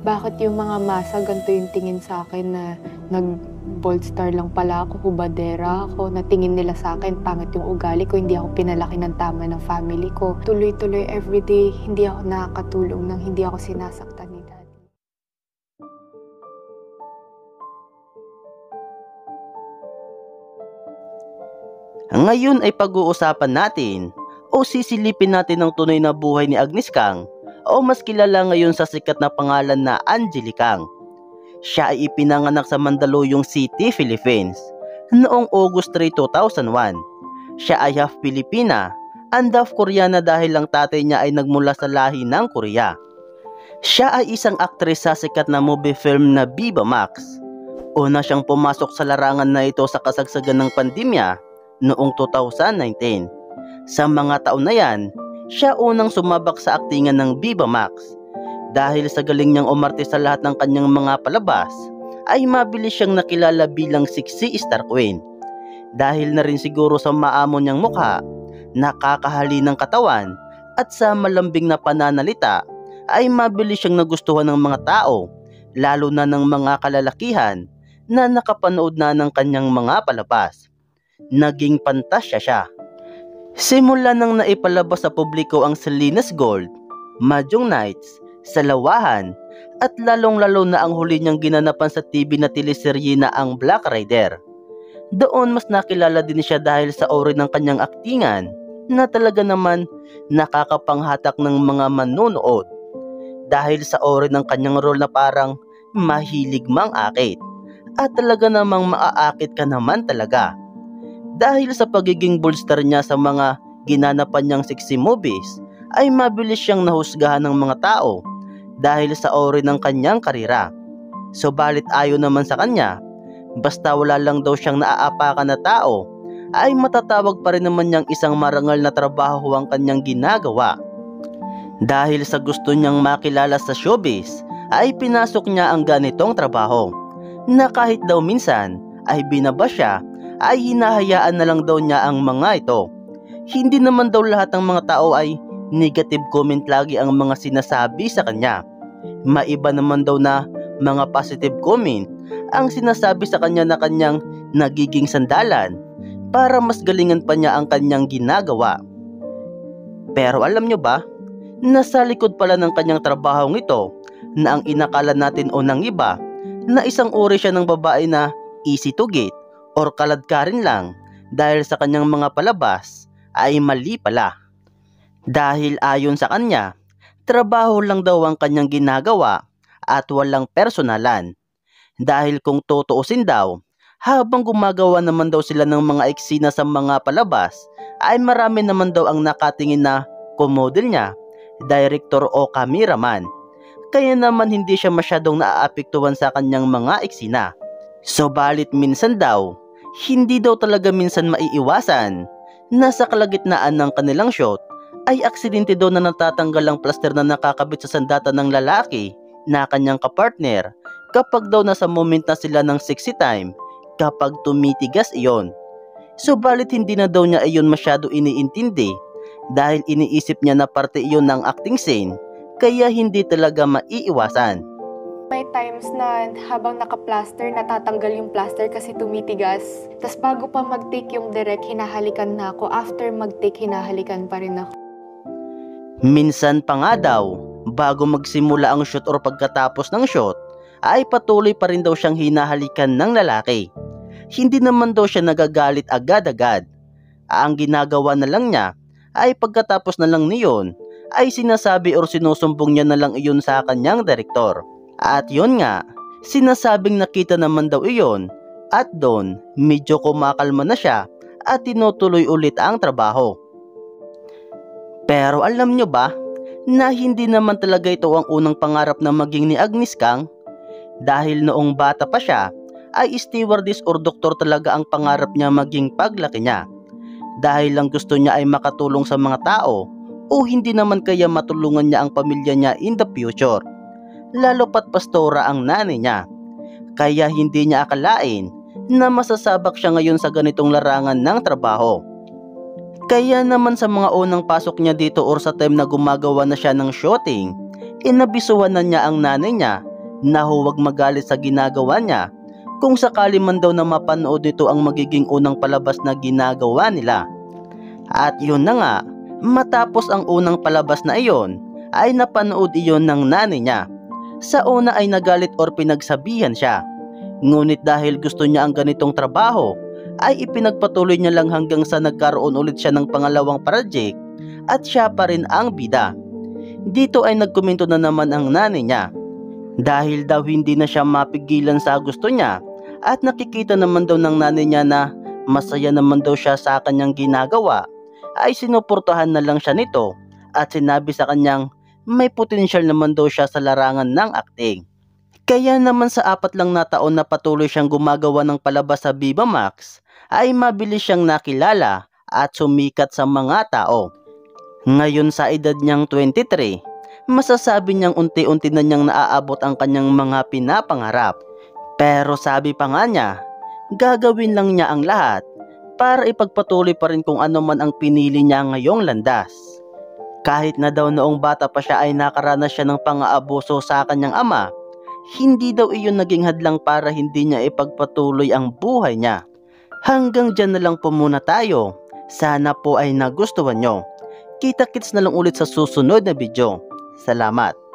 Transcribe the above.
bakit yung mga masa ganito yung tingin sa akin na nag-bold star lang pala ako, hubadera ako, na tingin nila sa akin, pangit yung ugali ko, hindi ako pinalaki ng tama ng family ko. Tuloy-tuloy everyday, hindi ako nakakatulong nang hindi ako sinasaktan ni Daddy. Ngayon ay pag-uusapan natin o sisilipin natin ang tunay na buhay ni Agnes Kang o mas kilala ngayon sa sikat na pangalan na Angeli Kang. Siya ay ipinanganak sa Mandaluyong City, Philippines noong August 3, 2001. Siya ay half Pilipina and half Koreana dahil ang tatay niya ay nagmula sa lahi ng Korea. Siya ay isang aktres sa sikat na movie film na Viva Max. Una siyang pumasok sa larangan na ito sa kasagsagan ng pandemya noong 2019. Sa mga taon na yan, siya unang sumabak sa aktingan ng Viva Max. Dahil sa galing niyang umarte sa lahat ng kanyang mga palabas, ay mabilis siyang nakilala bilang sexy star queen. Dahil na rin siguro sa maamo niyang mukha, nakakahali ng katawan, at sa malambing na pananalita, ay mabilis siyang nagustuhan ng mga tao, lalo na ng mga kalalakihan na nakapanood na ng kanyang mga palabas. Naging pantasya siya. Simula nang naipalabas sa publiko ang Salinas Gold, Mahjong Nights, Salawahan, at lalong-lalo na ang huli niyang ginanapan sa TV na teleserye na ang Black Rider. Doon mas nakilala din siya dahil sa uri ng kanyang aktingan na talaga naman nakakapanghatak ng mga manonood. Dahil sa uri ng kanyang role na parang mahilig mang-akit at talaga namang maaakit ka naman talaga. Dahil sa pagiging bold star niya sa mga ginanapan niyang sexy movies, ay mabilis siyang nahusgahan ng mga tao dahil sa uri ng kanyang karera. Subalit ayon naman sa kanya, basta wala lang daw siyang naaapakan na tao, ay matatawag pa rin naman niyang isang marangal na trabaho ang kanyang ginagawa. Dahil sa gusto niyang makilala sa showbiz, ay pinasok niya ang ganitong trabaho, na kahit daw minsan ay binaba siya, ay hinahayaan na lang daw niya ang mga ito. Hindi naman daw lahat ng mga tao ay negative comment lagi ang mga sinasabi sa kanya. Maiba naman daw na mga positive comment ang sinasabi sa kanya na kanyang nagiging sandalan para mas galingan pa niya ang kanyang ginagawa. Pero alam nyo ba, nasa likod pala ng kanyang trabahong ito na ang inakala natin o ng iba na isang uri siya ng babae na easy to get or kaladkarin lang dahil sa kanyang mga palabas, ay mali pala. Dahil ayon sa kanya, trabaho lang daw ang kanyang ginagawa at walang personalan. Dahil kung tutuusin daw, habang gumagawa naman daw sila ng mga eksena sa mga palabas, ay marami naman daw ang nakatingin na komodel niya, director o cameraman. Kaya naman hindi siya masyadong naaapektuhan sa kanyang mga eksena. Subalit minsan daw, hindi daw talaga minsan maiiwasan na sa kalagitnaan ng kanilang shoot ay aksidente daw na natatanggal ang plaster na nakakabit sa sandata ng lalaki na kanyang kapartner kapag daw nasa moment na sila ng sexy time kapag tumitigas iyon. Subalit hindi na daw niya iyon masyado iniintindi dahil iniisip niya na parte iyon ng acting scene kaya hindi talaga maiiwasan. May times na habang naka-plaster, natatanggal yung plaster kasi tumitigas. Tapos bago pa mag-take yung direct, hinahalikan na ako. After mag-take, hinahalikan pa rin ako. Minsan pa nga daw, bago magsimula ang shoot or pagkatapos ng shoot, ay patuloy pa rin daw siyang hinahalikan ng lalaki. Hindi naman daw siya nagagalit agad-agad. Ang ginagawa na lang niya, ay pagkatapos na lang niyon, ay sinasabi or sinusumbong niya na lang iyon sa kanyang direktor. At yun nga, sinasabing nakita naman daw iyon at doon medyo kumakalma na siya at tinutuloy ulit ang trabaho. Pero alam nyo ba na hindi naman talaga ito ang unang pangarap na maging ni Agnes Kang? Dahil noong bata pa siya ay stewardess or doktor talaga ang pangarap niya maging paglaki niya. Dahil lang gusto niya ay makatulong sa mga tao o hindi naman kaya matulungan niya ang pamilya niya in the future. Lalo pat pastora ang nanay niya. Kaya hindi niya akalain na masasabak siya ngayon sa ganitong larangan ng trabaho. Kaya naman sa mga unang pasok niya dito or sa time na gumagawa na siya ng shooting, inabisuhan na niya ang nanay niya na huwag magalit sa ginagawa niya kung sakali man daw na mapanood nito ang magiging unang palabas na ginagawa nila. At yun na nga, matapos ang unang palabas na iyon, ay napanood iyon ng nanay niya. Sa una ay nagalit or pinagsabihan siya. Ngunit dahil gusto niya ang ganitong trabaho, ay ipinagpatuloy niya lang hanggang sa nagkaroon ulit siya ng pangalawang project at siya pa rin ang bida. Dito ay nagkomento na naman ang nanay niya. Dahil daw hindi na siya mapigilan sa gusto niya at nakikita naman daw ng nanay niya na masaya naman daw siya sa kanyang ginagawa, ay sinuportahan na lang siya nito at sinabi sa kanyang may potensyal naman daw siya sa larangan ng acting. Kaya naman sa 4 lang na taon na patuloy siyang gumagawa ng palabas sa Viva Max, ay mabilis siyang nakilala at sumikat sa mga tao. Ngayon sa edad niyang 23, masasabi niyang unti-unti na niyang naaabot ang kanyang mga pinapangarap. Pero sabi pa nga niya, gagawin lang niya ang lahat para ipagpatuloy pa rin kung ano man ang pinili niya ngayong landas. Kahit na daw noong bata pa siya ay nakaranas siya ng pang-aabuso sa kanyang ama, hindi daw iyon naging hadlang para hindi niya ipagpatuloy ang buhay niya. Hanggang dyan na lang po muna tayo. Sana po ay nagustuhan nyo. Kita-kits na lang ulit sa susunod na video. Salamat.